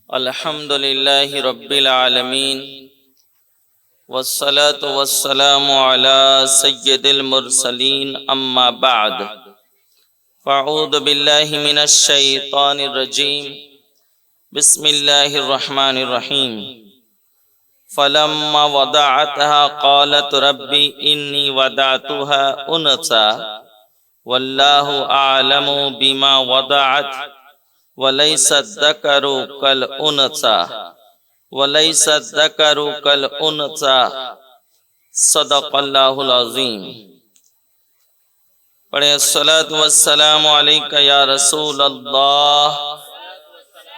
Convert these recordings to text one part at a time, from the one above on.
الحمد للہ رب العالمین والصلاة والسلام علی سید المرسلین اما بعد فاعوذ باللہ من الشیطان الرجیم بسم اللہ الرحمن الرحیم فلما وضعتها قالت ربی انی وضعتها انثى واللہ اعلم بما وضعت وَلَيْسَ الذَّكَرُ كَالْأُنثىٰ وَلَيْسَ الذَّكَرُ كَالْأُنثىٰ صدق اللہ العظیم۔ پڑھیں الصلاۃ والسلام علیک یا رسول اللہ،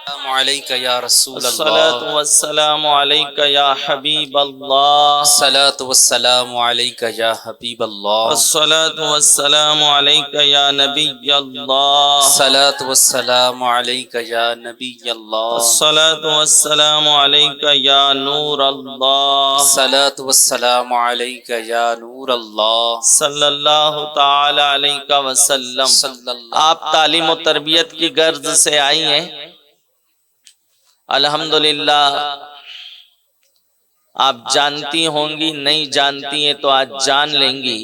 السلام علیک یا رسول اللہ، الصلاۃ والسلام علیک یا حبیب اللہ، الصلاۃ والسلام علیک یا حبیب اللہ، الصلاۃ والسلام علیک یا نبی اللہ، الصلاۃ والسلام علیک یا نبی اللہ، الصلاۃ والسلام علیک یا نور اللہ، الصلاۃ والسلام علیک یا نور اللہ، صلی اللہ تعالی علیہ وسلم۔ صلی اللہ۔ آپ تعلیم و تربیت کی غرض سے آئی ہیں، الحمدللہ آپ جانتی ہوں گی، نہیں جانتی ہیں تو آج جان لیں گی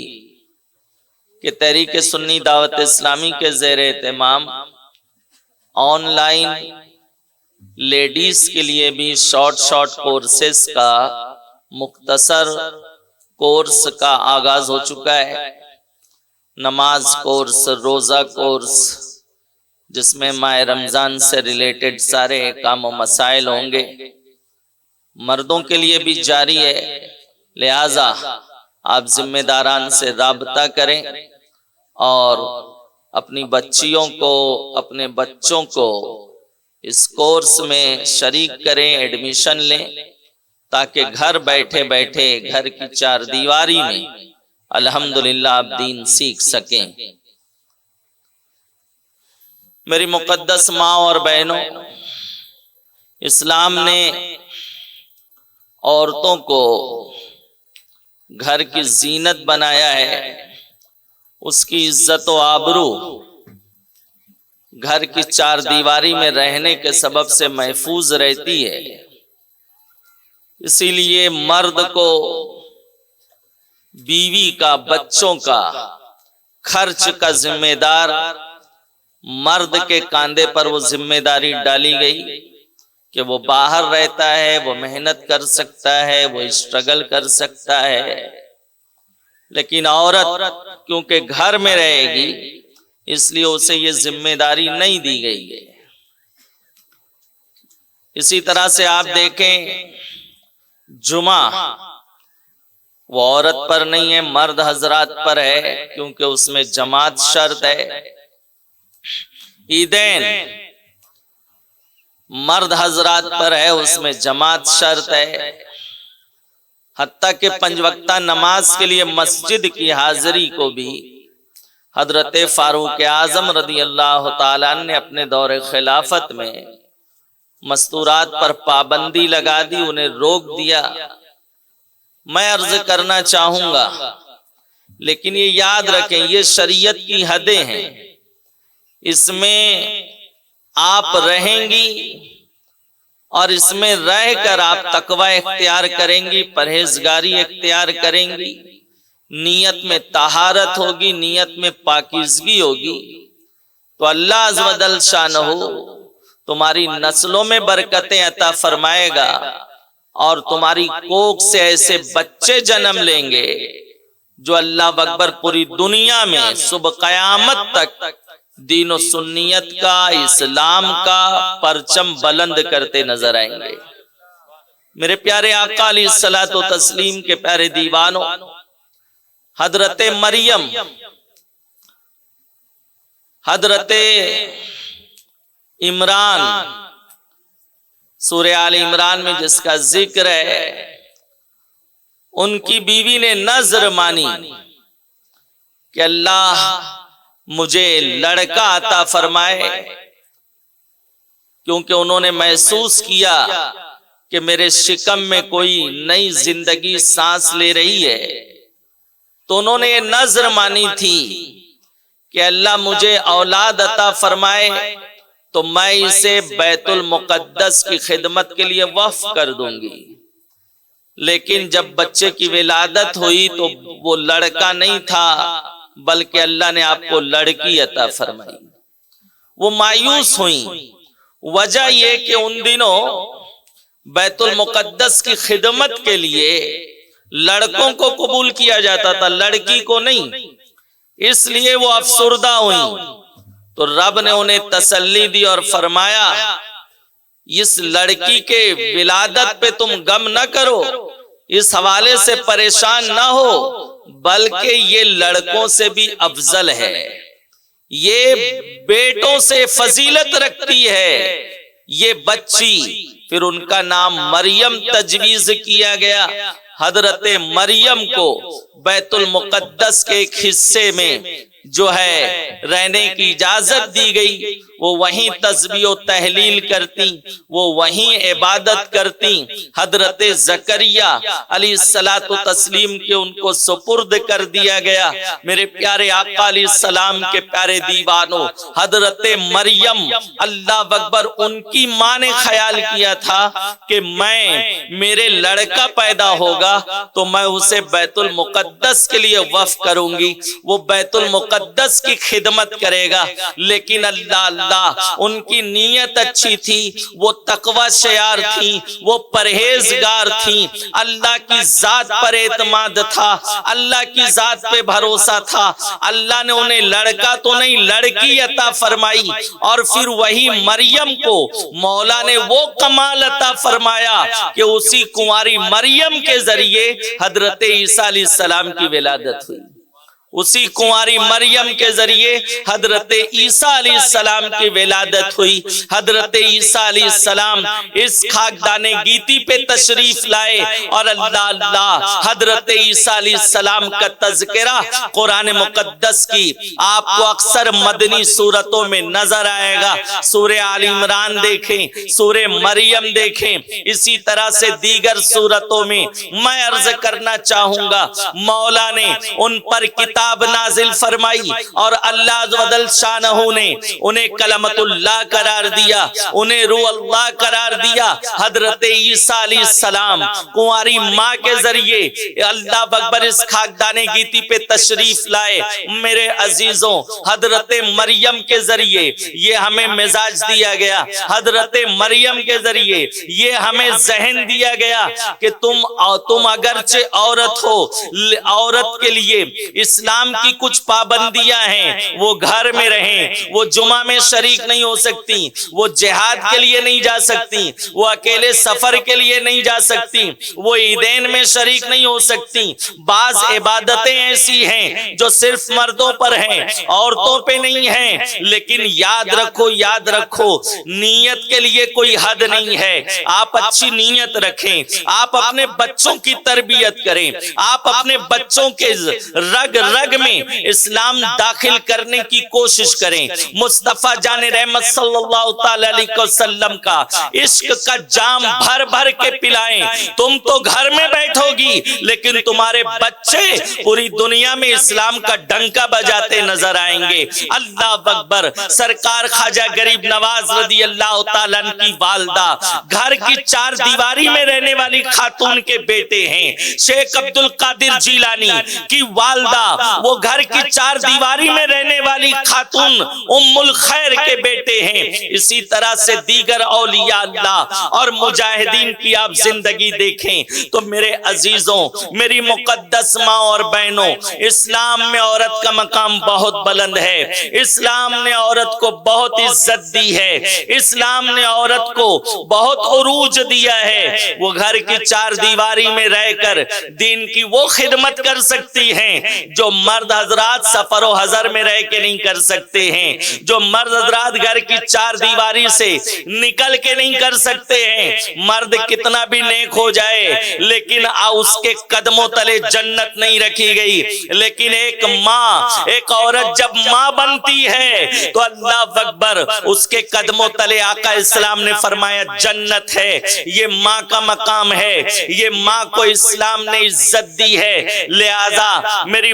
کہ تحریک سنی دعوت اسلامی کے زیر اہتمام آن لائن لیڈیز کے لیے بھی شارٹ کورسز کا مختصر کورس کا آغاز ہو چکا ہے۔ نماز کورس، روزہ کورس، جس میں ماہ رمضان سے ریلیٹڈ سارے کام و مسائل ہوں گے، مردوں کے لیے بھی جاری ہے، لہٰذا آپ ذمہ داران سے رابطہ کریں اور اپنی بچیوں کو، اپنے بچوں کو اس کورس میں شریک کریں، ایڈمیشن لیں، تاکہ گھر بیٹھے بیٹھے گھر کی چار دیواری میں الحمدللہ آپ دین سیکھ سکیں۔ میری مقدس ماں اور بہنوں، اسلام نے عورتوں کو گھر کی زینت بنایا ہے، اس کی عزت و آبرو گھر کی چار دیواری میں رہنے کے سبب سے محفوظ رہتی ہے۔ اسی لیے مرد کو بیوی کا، بچوں کا خرچ کا ذمہ دار مرد کے کاندھے پر وہ ذمہ داری ڈالی گئی کہ وہ باہر رہتا ہے، وہ محنت کر سکتا ہے، وہ اسٹرگل کر سکتا ہے، لیکن عورت کیونکہ گھر میں رہے گی اس لیے اسے یہ ذمہ داری نہیں دی گئی ہے۔ اسی طرح سے آپ دیکھیں جمعہ وہ عورت پر نہیں ہے، مرد حضرات پر ہے، کیونکہ اس میں جماعت شرط ہے۔ عیدین مرد حضرات پر ہے، اس میں جماعت شرط ہے۔ حتیٰ کہ پنج وقتہ نماز کے لیے مسجد کی حاضری کو بھی حضرت فاروق اعظم رضی اللہ تعالیٰ عنہ نے اپنے دور خلافت میں مستورات پر پابندی لگا دی، انہیں روک دیا۔ میں عرض کرنا چاہوں گا، لیکن یہ یاد رکھیں یہ شریعت کی حدیں ہیں، اس میں آپ رہیں گی اور اس میں رہ کر آپ تقوی اختیار کریں گی، پرہیزگاری اختیار کریں گی، نیت میں طہارت ہوگی، نیت میں پاکیزگی ہوگی، تو اللہ عز و جل شانہ تمہاری نسلوں میں برکتیں عطا فرمائے گا اور تمہاری کوکھ سے ایسے بچے جنم لیں گے جو اللہ اکبر پوری دنیا میں صبح قیامت تک دین و سنیت کا، اسلام کا پرچم بلند کرتے نظر آئیں گے۔ میرے پیارے آقا علیہ الصلوۃ والتسلیم کے پیارے دیوانوں، حضرت مریم، حضرت عمران، سورہ آل عمران میں جس کا ذکر ہے، ان کی بیوی نے نذر مانی کہ اللہ مجھے لڑکا عطا فرمائے، کیونکہ انہوں نے محسوس کیا کہ میرے شکم میں کوئی نئی زندگی سانس لے رہی ہے، تو انہوں نے یہ نذر مانی تھی کہ اللہ مجھے اولاد عطا فرمائے تو میں اسے بیت المقدس کی خدمت کے لیے وقف کر دوں گی۔ لیکن جب بچے کی ولادت ہوئی تو وہ لڑکا نہیں تھا بلکہ اللہ نے آپ کو لڑکی عطا فرمائی۔ وہ مایوس ہوئیں، وجہ یہ کہ ان دنوں بیت المقدس کی خدمت کے لیے لڑکوں کو قبول کیا جاتا تھا، لڑکی کو نہیں، اس لیے وہ افسردہ ہوئیں۔ تو رب نے انہیں تسلی دی اور فرمایا اس لڑکی کے ولادت پہ تم غم نہ کرو، اس حوالے سے پریشان نہ ہو، بلکہ یہ لڑکوں سے بھی افضل ہے، یہ بیٹوں سے فضیلت رکھتی ہے یہ بچی۔ پھر ان کا نام مریم تجویز کیا گیا۔ حضرت مریم کو بیت المقدس کے ایک حصے میں جو ہے رہنے کی اجازت دی گئی، وہ وہیں تسبیح و تحلیل کرتی، وہ وہیں عبادت کرتی۔ حضرت زکریا علیہ الصلوۃ والتسلیم کے ان کو سپرد کر دیا گیا۔ میرے پیارے آقا علیہ السلام کے پیارے دیوانوں، حضرت مریم اللہ اکبر، ان کی ماں نے خیال کیا تھا کہ میرے لڑکا پیدا ہوگا تو میں اسے بیت المقدس کے لیے وقف کروں گی، وہ بیت المقدس کی خدمت کرے گا۔ لیکن اللہ ان کی نیت اچھی تھی، وہ تقوی شیار تھی، وہ پرہیزگار تھی، اللہ کی ذات پر اعتماد تھا، اللہ کی ذات پہ بھروسہ تھا۔ اللہ نے انہیں لڑکا تو نہیں لڑکی عطا فرمائی، اور پھر وہی مریم کو مولا نے وہ کمال عطا فرمایا کہ اسی کنواری مریم کے ذریعے حضرت عیسیٰ علیہ السلام کی ولادت ہوئی، اسی کنواری مریم کے ذریعے حضرت عیسیٰ علیہ السلام کی ولادت ہوئی۔ حضرت عیسیٰ علیہ السلام اس خاکدان گیتی پہ تشریف لائے، اور اللہ حضرت عیسیٰ علیہ السلام کا تذکرہ قرآن مقدس کی آپ کو اکثر مدنی صورتوں میں نظر آئے گا۔ سورہ آل عمران دیکھیں، سورہ مریم دیکھیں، اسی طرح سے دیگر صورتوں میں میں عرض کرنا چاہوں گا مولا نے ان پر کتاب نازل فرمائی، اور اللہ عز و جل شانہ نے انہیں کلمت اللہ قرار دیا، انہیں روح اللہ قرار دیا۔ حضرت عیسیٰ علیہ السلام کنواری ماں کے ذریعے اللہ اکبر اس خاکدان گیتی پہ تشریف لائے۔ میرے عزیزوں، حضرت مریم کے ذریعے یہ ہمیں مزاج دیا گیا، حضرت مریم کے ذریعے یہ ہمیں ذہن دیا گیا کہ تم اگرچہ عورت ہو، عورت کے لیے اسلام کی کچھ پابندیاں ہیں، وہ گھر میں رہیں، وہ جمعہ میں شریک نہیں ہو سکتی، وہ جہاد کے لیے نہیں جا سکتی، وہ اکیلے سفر کے لیے نہیں جا سکتی، وہ عیدین میں شریک نہیں ہو سکتی۔ بعض عبادتیں ایسی ہیں جو صرف مردوں پر ہیں، عورتوں پہ نہیں ہیں۔ لیکن یاد رکھو نیت کے لیے کوئی حد نہیں ہے۔ آپ اچھی نیت رکھیں، آپ اپنے بچوں کی تربیت کریں، آپ اپنے بچوں کے رگ میں اسلام داخل کرنے کی کوشش کریں۔ مصطفیٰ جان رحمت صلی اللہ تعالی علیہ وسلم کا عشق کا جام بھر بھر کے پلائیں۔ تم تو گھر میں بیٹھو گی لیکن تمہارے بچے پوری دنیا میں اسلام کا ڈنکا بجاتے نظر آئیں گے۔ اللہ اکبر۔ سرکار خواجہ غریب نواز رضی اللہ تعالیٰ عنہ کی والدہ گھر کی چار دیواری میں رہنے والی خاتون کے بیٹے ہیں۔ شیخ عبد القادر جیلانی کی والدہ وہ گھر کی چار دیواری میں رہنے والی خاتون ام الخیر کے بیٹے ہیں۔ اسی طرح سے دیگر اولیاء اللہ اور مجاہدین کی آپ زندگی دیکھیں تو میرے عزیزوں، میری مقدس ماں اور بہنوں، اسلام میں عورت کا مقام بہت بلند ہے۔ اسلام نے عورت کو بہت عزت دی ہے، اسلام نے عورت کو بہت عروج دیا ہے۔ وہ گھر کی چار دیواری میں رہ کر دین کی وہ خدمت کر سکتی ہیں جو مرد حضرات سفر و حضر میں رہ کے نہیں کر سکتے ہیں، جو مرد حضرات گھر کی چار دیواری سے نکل کے نہیں کر سکتے ہیں۔ مرد کتنا بھی نیک ہو جائے لیکن اس کے قدموں تلے جنت نہیں رکھی گئی۔ لیکن ایک ماں، ایک عورت جب ماں بنتی ہے تو اللہ اکبر، اس کے قدموں تلے آقا اسلام نے فرمایا جنت ہے۔ یہ ماں کا مقام ہے، یہ ماں کو اسلام نے عزت دی ہے۔ لہذا میری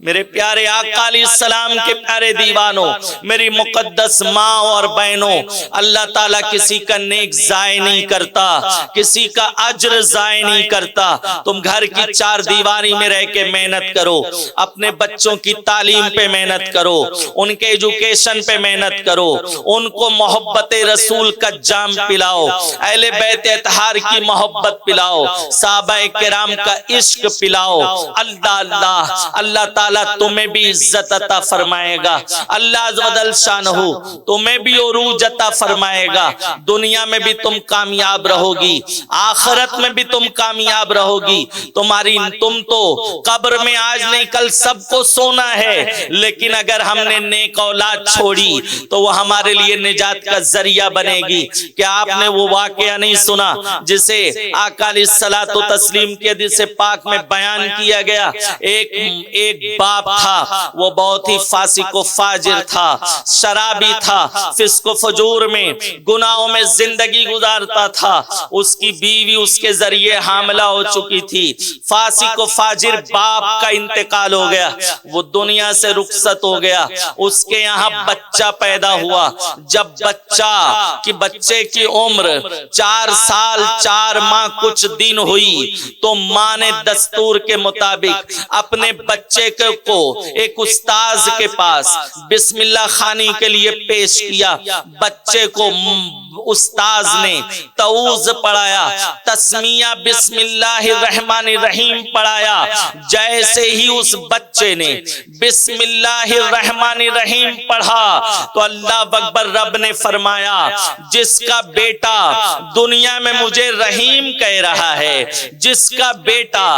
میرے پیارے آقا علیہ السلام کے پیارے دیوانوں، میری مقدس ماں اور بہنوں، اللہ تعالیٰ کسی کا نیک ضائع نہیں کرتا، کسی کا اجر ضائع نہیں کرتا۔ تم گھر کی چار دیواری میں رہ کے محنت کرو، اپنے بچوں کی تعلیم پہ محنت کرو، ان کے ایجوکیشن پہ محنت کرو، ان کو محبت رسول کا جام پلاؤ، اہل بیت اطہار کی محبت پلاؤ، صحابہ کرام کا عشق پلاؤ۔ اللہ تعالیٰ تمہیں بھی عزت عطا فرمائے گا، اللہ عز و جل شانہ تمہیں بھی عروج عطا فرمائے گا۔ دنیا میں بھی تم کامیاب رہو گی، آخرت میں بھی تم کامیاب رہو گی۔ تم تو قبر میں آج نہیں کل سب کو سونا ہے، لیکن اگر ہم نے نیک اولاد چھوڑی تو وہ ہمارے لیے نجات کا ذریعہ بنے گی۔ کیا آپ نے وہ واقعہ نہیں سنا جسے آقا علیہ الصلوۃ والتسلیم کی حدیث پاک میں بیان کیا گیا؟ ایک باپ تھا، وہ بہت ہی فاسق و فاجر تھا، شرابی تھا، فسق و فجور میں گناہوں میں زندگی گزارتا تھا۔ اس کی بیوی اس کے ذریعے حاملہ ہو چکی تھی۔ فاسق و فاجر باپ کا انتقال ہو گیا، وہ دنیا سے رخصت ہو گیا۔ اس کے یہاں بچہ پیدا ہوا۔ جب بچے کی عمر 4 سال 4 ماہ کچھ دن ہوئی تو ماں نے دستور کے مطابق اپنے بچے کو ایک استاذ کے پاس بسم اللہ خوانی کے لیے پیش کیا۔ بچے کو استاذ نے تعوذ پڑھایا، تسمیہ بسم اللہ الرحمن الرحیم پڑھایا۔ جیسے ہی اس بچے نے بسم اللہ الرحمن الرحیم پڑھا تو اللہ اکبر، رب نے فرمایا جس کا بیٹا دنیا میں مجھے رحیم کہہ رہا ہے، جس کا بیٹا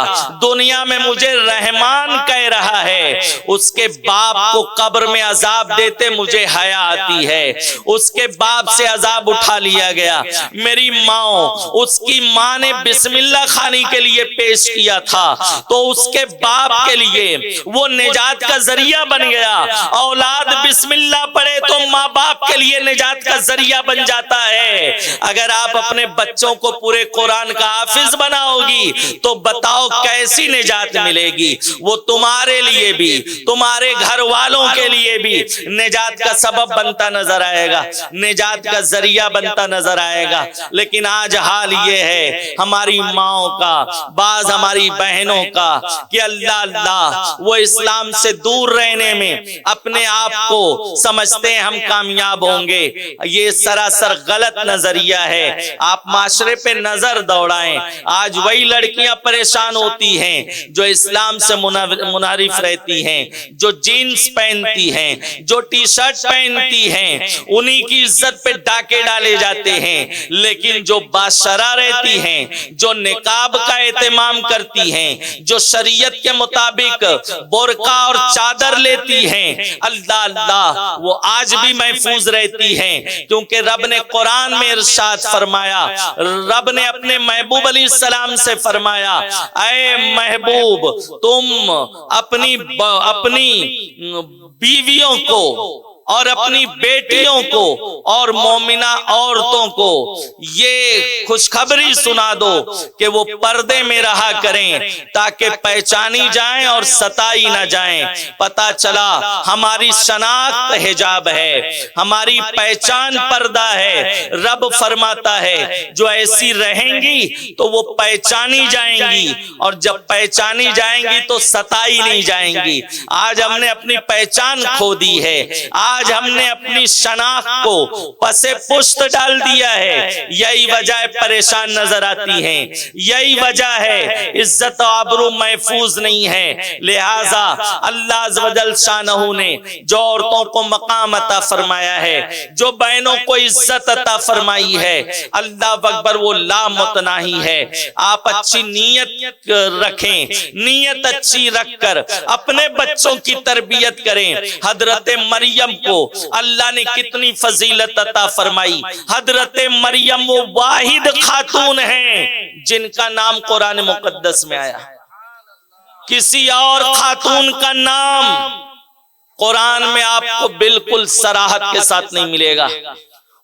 دنیا میں مجھے رحمان کہہ رہا ہے، اس کے باپ کو قبر میں عذاب دیتے مجھے حیا آتی ہے۔ اس کے باپ سے عذاب اٹھا لیا گیا۔ میری ماں، اس کی ماں نے بسم اللہ خوانی کے لیے پیش کیا تھا تو اس کے باپ کے لیے وہ نجات کا ذریعہ بن گیا۔ اولاد بسم اللہ پڑھے تو ماں باپ کے لیے نجات کا ذریعہ بن جاتا ہے۔ اگر آپ اپنے بچوں کو پورے قرآن کا حافظ بناؤ گی تو بتاؤ کیسی نجات ملے گی؟ وہ تمہارے لیے بھی، تمہارے گھر والوں کے لیے بھی نجات کا سبب بنتا نظر آئے گا، نجات کا ذریعہ بنتا نظر آئے گا۔ لیکن آج حال یہ ہے ہماری ماؤں کا، بعض ہماری بہنوں کا، کہ اللہ وہ اسلام سے دور رہنے میں اپنے آپ کو سمجھتے ہیں ہم کامیاب ہوں گے۔ یہ سراسر غلط نظریہ ہے۔ آپ معاشرے پہ نظر دوڑائیں، آج وہی لڑکیاں پریشان ہوتی ہیں جو اسلام سے منحرف رہتی ہیں، جو جینز پہنتی ہیں، جو ٹی شرٹ پہنتی ہیں، انہی کی عزت پہ ڈاکے ڈالے جاتے ہیں۔ لیکن جو باشرہ رہتی ہیں، جو نقاب کا اہتمام کرتی ہیں، جو شریعت کے مطابق برقع اور چادر لیتی ہیں، اللہ وہ آج بھی محفوظ رہتی ہیں، کیونکہ رب نے قرآن میں ارشاد فرمایا، رب نے اپنے محبوب علیہ السلام سے فرمایا، اے محبوب تم اپنی بیویوں کو اور اپنی بیٹیوں کو اور مومنہ عورتوں کو یہ خوشخبری سنا دو کہ وہ پردے میں رہا کریں تاکہ پہچانی جائیں اور ستائی نہ جائیں۔ پتہ چلا ہماری شناخت حجاب ہے، ہماری پہچان پردہ ہے۔ رب فرماتا ہے جو ایسی رہیں گی تو وہ پہچانی جائیں گی، اور جب پہچانی جائیں گی تو ستائی نہیں جائیں گی۔ آج ہم نے اپنی پہچان کھو دی ہے، آج ہم نے اپنی شناخت کو پسے پشت ڈال دیا ہے۔ یہی وجہ پریشان نظر آتی ہیں، یہی وجہ ہے عزت و آبرو محفوظ نہیں ہے۔ لہٰذا اللہ عز و جل شانہ نے جو عورتوں کو مقام عطا فرمایا ہے، جو بہنوں کو عزت عطا فرمائی ہے، اللہ اکبر وہ لا متناہی ہے۔ آپ اچھی نیت رکھیں، نیت اچھی رکھ کر اپنے بچوں کی تربیت کریں۔ حضرت مریم کو اللہ نے کتنی فضیلت عطا فرمائی۔ حضرت مریم وہ واحد خاتون ہیں جن کا نام قرآن مقدس میں آیا، کسی اور خاتون کا نام قرآن میں آپ کو بالکل صراحت کے ساتھ نہیں ملے گا،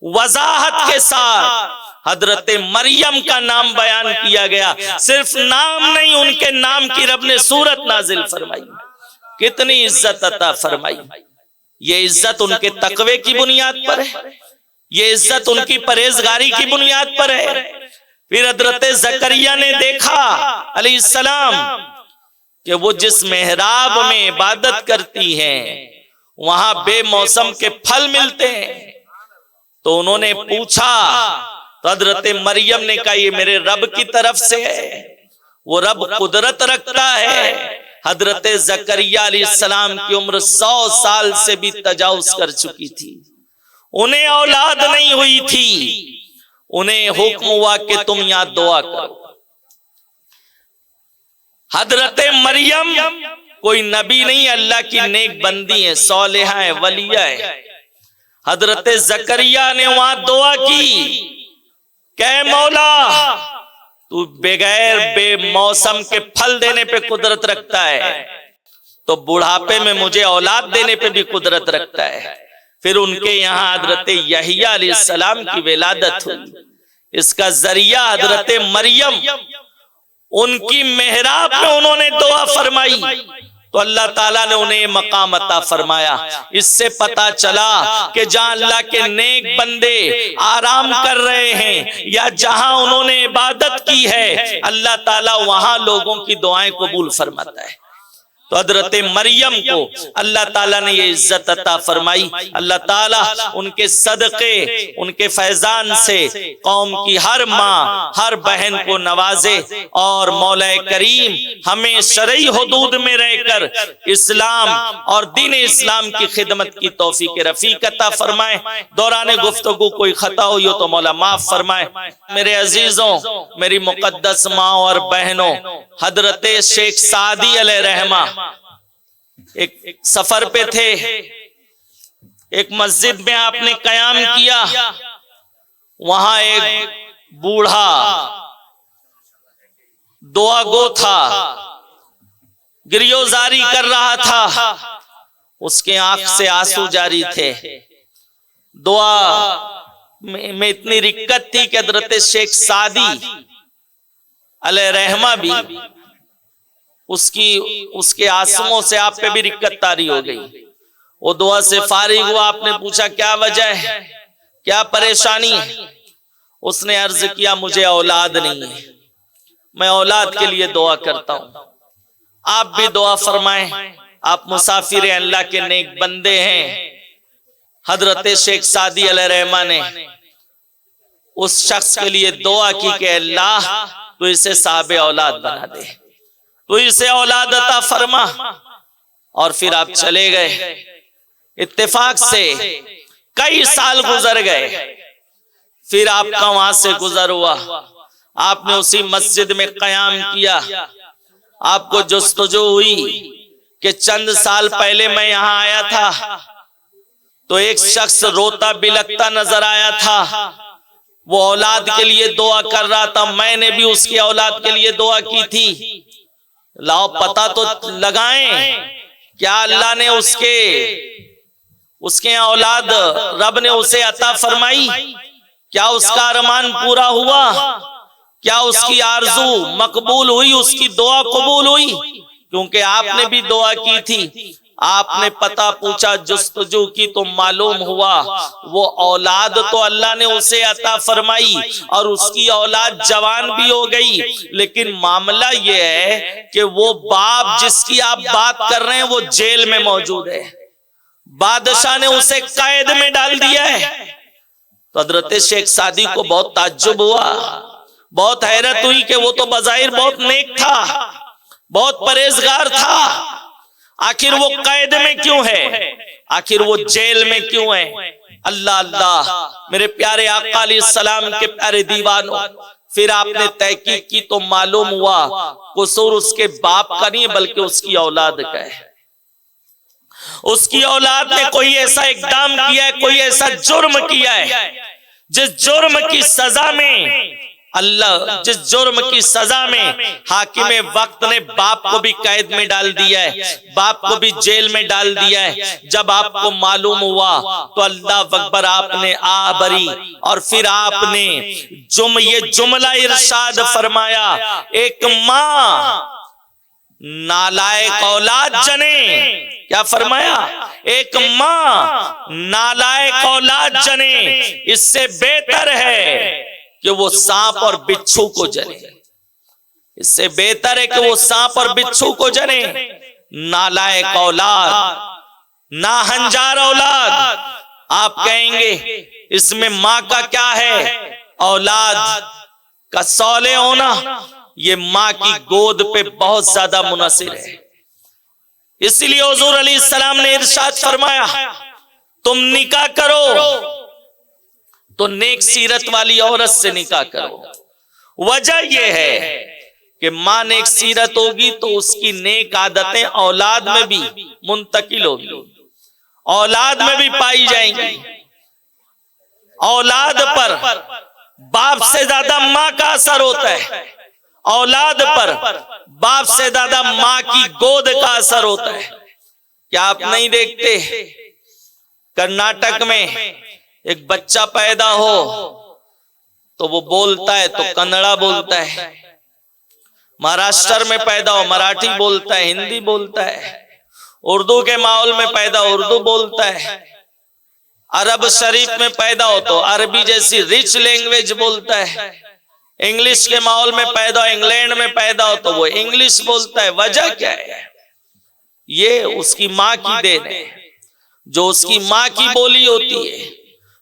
وضاحت کے ساتھ حضرت مریم کا نام بیان کیا گیا۔ صرف نام نہیں، ان کے نام کی رب نے سورت نازل فرمائی۔ کتنی عزت عطا فرمائی. یہ عزت ان کے تقوی کی بنیاد پر ہے, یہ عزت ان کی پرہیزگاری کی بنیاد پر ہے. پھر حضرت زکریا نے دیکھا علیہ السلام کہ وہ جس محراب میں عبادت کرتی ہیں وہاں بے موسم کے پھل ملتے ہیں. تو انہوں نے پوچھا, تو حضرت مریم نے کہا یہ میرے رب کی طرف سے ہے, وہ رب قدرت رکھتا ہے. حضرت زکریا علیہ السلام کی عمر 100 سال سے بھی تجاوز کر چکی تھی, انہیں اولاد نہیں ہوئی تھی. انہیں حکم ہوا کہ تم یہاں دعا کرو. حضرت مریم کوئی نبی نہیں, اللہ کی نیک بندی ہے, صالحہ ہے, ولیہ ہے. حضرت زکریا نے وہاں دعا کی کہ اے مولا تو بغیر بے موسم کے پھل دینے پہ قدرت رکھتا ہے, تو بڑھاپے میں مجھے اولاد دینے پہ بھی قدرت رکھتا ہے. پھر ان کے یہاں حضرت یحییٰ علیہ السلام کی ولادت ہوئی. اس کا ذریعہ حضرت مریم, ان کی محراب میں انہوں نے دعا فرمائی تو اللہ تعالیٰ نے انہیں مقام عطا فرمایا. اس سے پتا چلا کہ جہاں اللہ کے نیک بندے آرام کر رہے ہیں یا جہاں انہوں نے عبادت کی ہے, اللہ تعالیٰ وہاں لوگوں کی دعائیں قبول فرماتا ہے. تو حضرت مریم کو اللہ تعالیٰ نے یہ عزت عطا فرمائی. اللہ تعالیٰ ان کے صدقے, ان کے فیضان سے قوم کی ہر ماں, ہر بہن کو نوازے, اور مولا کریم ہمیں شرعی حدود میں رہ کر اسلام اور دین اسلام کی خدمت کی توفیق رفیق عطا فرمائے. دوران گفتگو کوئی خطا ہوئی ہو تو مولا معاف فرمائے. میرے عزیزوں, میری مقدس ماں اور بہنوں, حضرت شیخ سعدی علیہ رحمہ ایک سفر پہ تھے, ایک مسجد میں آپ نے قیام کیا. وہاں ایک بوڑھا دعا گو تھا, گریوزاری کر رہا تھا, اس کے آنکھ سے آنسو جاری تھے. دعا میں اتنی رقت تھی کہ حضرت شیخ سعدی علیہ رحمہ بھی اس کے آنسوؤں سے آپ پہ بھی رقت طاری ہو گئی. وہ دعا سے فارغ ہوا, آپ نے پوچھا کیا وجہ ہے, کیا پریشانی ہے؟ اس نے عرض کیا مجھے اولاد نہیں ہے, میں اولاد کے لیے دعا کرتا ہوں, آپ بھی دعا فرمائیں. آپ مسافر ہیں, اللہ کے نیک بندے ہیں. حضرت شیخ سعدی علیہ رحمہ نے اس شخص کے لیے دعا کی کہ اللہ تو اسے صاحب اولاد بنا دے, تو اسے اولاد عطا فرما. اور پھر آپ چلے گئے. اتفاق سے کئی سال گزر گئے. پھر آپ کا وہاں سے گزر ہوا, آپ نے اسی مسجد میں قیام کیا. آپ کو جستجو ہوئی کہ چند سال پہلے میں یہاں آیا تھا تو ایک شخص روتا بلکتا نظر آیا تھا, وہ اولاد کے لیے دعا کر رہا تھا, میں نے بھی اس کی اولاد کے لیے دعا کی تھی. لاؤ پتہ تو لگائیں, کیا اللہ نے اس کے اولاد رب نے اسے عطا فرمائی؟ کیا اس کا ارمان پورا ہوا؟ کیا اس کی آرزو مقبول ہوئی, اس کی دعا قبول ہوئی؟ کیونکہ آپ نے بھی دعا کی تھی. آپ نے پتہ پوچھا, جستجو کی, تو معلوم ہوا وہ اولاد تو اللہ نے اسے عطا فرمائی اور اس کی اولاد جوان بھی ہو گئی, لیکن معاملہ یہ ہے کہ وہ باپ جس کی آپ بات کر رہے ہیں وہ جیل میں موجود ہے, بادشاہ نے اسے قید میں ڈال دیا ہے. تو حضرت شیخ سعدی کو بہت تعجب ہوا, بہت حیرت ہوئی کہ وہ تو بظاہر بہت نیک تھا, بہت پرہیزگار تھا, آخر وہ قید میں کیوں ہے, آخر وہ جیل میں کیوں ہے؟ اللہ اللہ میرے پیارے آقا علیہ السلام کے پیارے دیوانوں, پھر آپ نے تحقیق کی تو معلوم ہوا قصور اس کے باپ کا نہیں بلکہ اس کی اولاد کا ہے. اس کی اولاد نے کوئی ایسا اقدام کیا ہے, کوئی ایسا جرم کیا ہے جس جرم کی سزا میں حاکم وقت نے باپ کو بھی قید میں ڈال دیا ہے, باپ کو بھی جیل میں ڈال دیا ہے. جب آپ کو معلوم ہوا تو اللہ اکبر آپ نے آبری, اور پھر آپ نے یہ جملہ ارشاد فرمایا, ایک ماں نالائق اولاد جنے. کیا فرمایا؟ ایک ماں نالائق اولاد جنے اس سے بہتر ہے کہ وہ سانپ اور بچھو کو جنے. اس سے بہتر ہے کہ وہ سانپ اور بچھو کو جنے. نالائق اولاد، ناہنجار اولاد. آپ کہیں گے اس میں ماں کا کیا ہے؟ اولاد کا صالح ہونا یہ ماں کی گود پہ بہت زیادہ منحصر ہے. اس لیے حضور علیہ السلام نے ارشاد فرمایا تم نکاح کرو تو نیک سیرت والی عورت سے نکاح کرو. وجہ یہ ہے کہ ماں نیک سیرت ہوگی تو اس کی نیک عادتیں اولاد میں بھی منتقل ہوگی، اولاد میں بھی پائی جائیں گی. اولاد پر باپ سے زیادہ ماں کا اثر ہوتا ہے، اولاد پر باپ سے زیادہ ماں کی گود کا اثر ہوتا ہے. کیا آپ نہیں دیکھتے کرناٹک میں ایک بچہ پیدا ہو تو وہ بولتا ہے تو کنڑا بولتا ہے، مہاراشٹر میں پیدا ہو مراٹھی بولتا ہے، ہندی بولتا ہے، اردو کے ماحول میں پیدا اردو بولتا ہے، عرب شریف میں پیدا ہو تو عربی جیسی ریچ لینگویج بولتا ہے، انگلش کے ماحول میں پیدا ہو انگلینڈ میں پیدا ہو تو وہ انگلش بولتا ہے. وجہ کیا ہے؟ یہ اس کی ماں کی دین ہے. جو اس کی ماں کی بولی ہوتی ہے،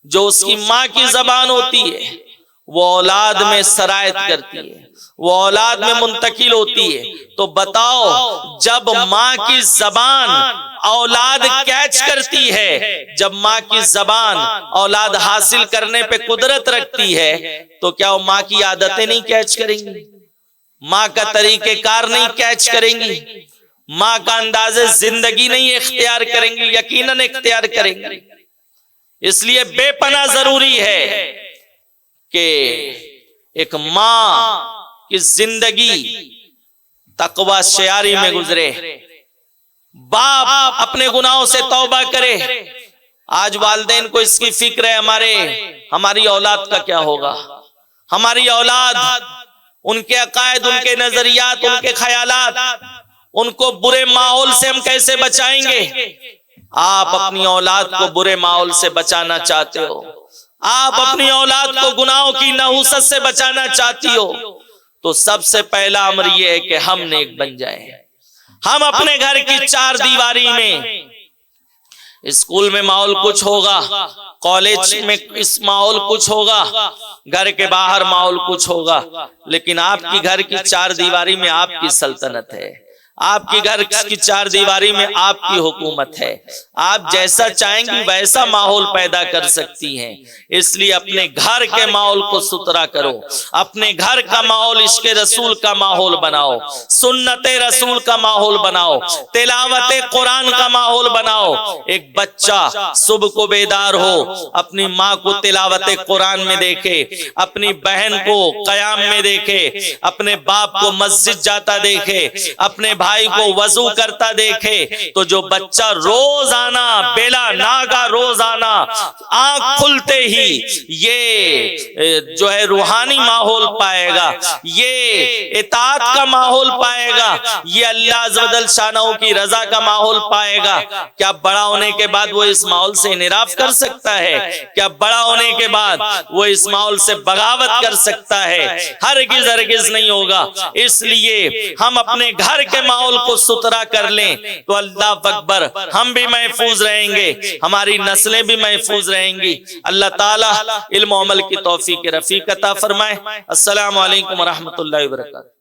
جو اس کی ماں کی زبان ہوتی ہے، وہ اولاد میں سرایت کرتی ہے، وہ اولاد میں منتقل ہوتی ہے. تو بتاؤ جب ماں کی زبان اولاد کیچ کرتی ہے، جب ماں کی زبان اولاد حاصل کرنے پہ قدرت رکھتی ہے تو کیا وہ ماں کی عادتیں نہیں کیچ کریں گی؟ ماں کا طریقہ کار نہیں کیچ کریں گی؟ ماں کا انداز زندگی نہیں اختیار کریں گی؟ یقیناً اختیار کریں گی. اس لیے بے پناہ ضروری ہے کہ ایک ماں کی زندگی تقوی شعاری میں گزرے، باپ اپنے گناہوں سے توبہ کرے. آج والدین کو اس کی فکر ہے ہماری اولاد کا کیا ہوگا، ہماری اولاد، ان کے عقائد، ان کے نظریات، ان کے خیالات، ان کو برے ماحول سے ہم کیسے بچائیں گے؟ آپ اپنی اولاد کو برے ماحول سے بچانا چاہتے ہو، آپ اپنی اولاد کو گناہوں کی نحوست سے بچانا چاہتی ہو تو سب سے پہلا امر یہ ہے کہ ہم نیک بن جائیں. ہم اپنے گھر کی چار دیواری میں، اسکول میں ماحول کچھ ہوگا، کالج میں اس ماحول کچھ ہوگا، گھر کے باہر ماحول کچھ ہوگا، لیکن آپ کی گھر کی چار دیواری میں آپ کی سلطنت ہے، آپ کی گھر کی چار دیواری میں آپ کی حکومت ہے. آپ جیسا چاہیں گی ویسا ماحول پیدا کر سکتی ہیں. اس لیے اپنے گھر کے ماحول کو ستھرا کرو، اپنے گھر کا ماحول عشق رسول کا ماحول بناؤ، سنت رسول کا ماحول بناؤ، تلاوت قرآن کا ماحول بناؤ. ایک بچہ صبح کو بیدار ہو، اپنی ماں کو تلاوت قرآن میں دیکھے، اپنی بہن کو قیام میں دیکھے، اپنے باپ کو مسجد جاتا دیکھے، اپنے بھائی کو وضو کرتا دیکھے، تو جو بچہ روزانہ بلا ناگا روزانہ آنکھ کھلتے ہی یہ جو ہے روحانی ماحول پائے گا، یہ اطاعت کا ماحول پائے گا، یہ اللہ عز و جل شانہ کی رضا کا ماحول پائے گا. کیا بڑا ہونے کے بعد وہ اس ماحول سے انحراف کر سکتا ہے؟ کیا بڑا ہونے کے بعد وہ اس ماحول سے بغاوت کر سکتا ہے؟ ہرگز ہرگز نہیں ہوگا. اس لیے ہم اپنے گھر کے ماحول کو ستھرا کر لیں تو اللہ اکبر، ہم بھی محفوظ رہیں گے، ہماری نسلیں بھی محفوظ رہیں گی. اللہ تعالی علم و عمل کی توفیق رفیق عطا فرمائے. السلام علیکم ورحمۃ اللہ وبرکاتہ.